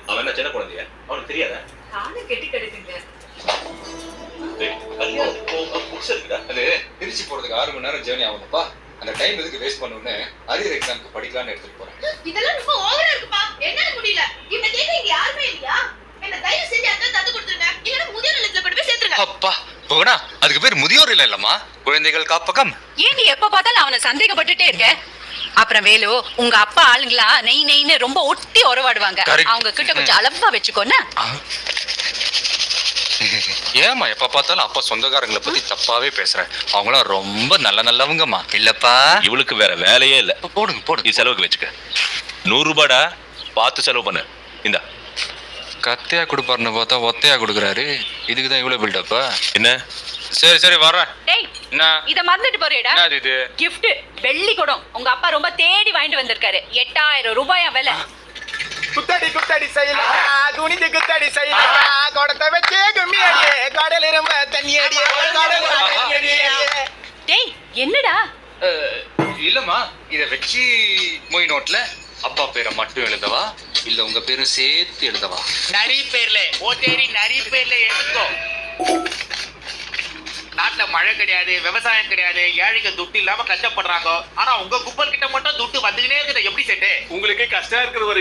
அவன் என்ன சின்ன குழந்தைய அவனுக்கு தெரியாத கெட்டி கிடைக்குங்க. அது திருச்சி போறதுக்கு 6 மணி நேரம் ஜேர்னி ஆகும்ப்பா. அந்த டைம் எதுக்கு வேஸ்ட் பண்ணணும்னு அரியர் எக்ஸாம்க்கு படிக்கலாம்னு எடுத்துட்டு போறேன். இதெல்லாம் ரொம்ப ஓவரா இருக்குப்பா. என்னால முடியல. இந்த கேக்க இங்க யாருமே இல்லையா? என்ன தயவு செஞ்சு அதான் தந்து கொடுத்துருங்க. இல்லனா முதியோர் இல்லத்துல கொண்டு போய் சேர்த்துருங்க. அப்பா போனா அதுக்கு பேர் முதியோர் இல்லம்மா, குழந்தைகள் காப்பகம். ஏன் நீ எப்ப பார்த்தாலும் அவனை சந்தேகப்பட்டுட்டே இருக்க? அப்புறம் வேலு, உங்க அப்பா ஆளுங்களா நெய் நெய்னு ரொம்ப ஒட்டி உறவாடுவாங்க. அவங்க கிட்ட கொஞ்சம் அளவா வச்சுக்கோன்னா. ஏமா எப்ப பார்த்தாலும் அப்பா சொந்தக்காரங்களை பத்தி தப்பாவே பேசுறேன். அவங்களாம் ரொம்ப நல்லவங்கம்மா. இல்லப்பா இவளுக்கு வேற வேலையே இல்ல. போடுங்க நீ செலவுக்கு வச்சுக்க. 100 ரூபாடா, பார்த்து செலவு பண்ணு. இந்தா. கத்தையா கொடுப்பாருன்னு பார்த்தா ஒத்தையா கொடுக்குறாரு. இதுக்குதான் இவ்வளவு பில்டப்பா என்ன? சரி வர்றேன். டேய், என்ன இத மறந்துட்டு போறேடா. என்னது இது? gift வெள்ளி குடம். உங்க அப்பா ரொம்ப தேடி வாங்கிட்டு வந்திருக்காரு. 8000 ரூபாயா விலை. குத்தடி செய்யலாம், குனிந்து குத்தடி செய்யலாம், குடத்தை வச்சு கும்மி அடியே, கடல் இரும்ப தண்ணி அடியே, கடல் தண்ணி அடியே. டேய், என்னடா? இல்லம்மா, இத வச்சு மொய் நோட்ல அப்பா பேரை மட்டும் எழுதவா இல்ல உங்க பேரும் சேர்த்து எழுதவா? நிறைய பேர்ல ஓட்டேரி நிறைய பேர்ல எடுத்துக்கோ. நாட்டுல மழை கிடையாது, விவசாயம் கிடையாது, ஏழைங்க துட்டு இல்லாம கஷ்டப்படுறாங்க. ஆனா உங்க குப்பல் கிட்ட மட்டும் துட்டு வந்துக்கினே இருக்குது. எப்படி செட்டு? உங்களுக்கு கஷ்டம் இருக்கிற வரைக்கும்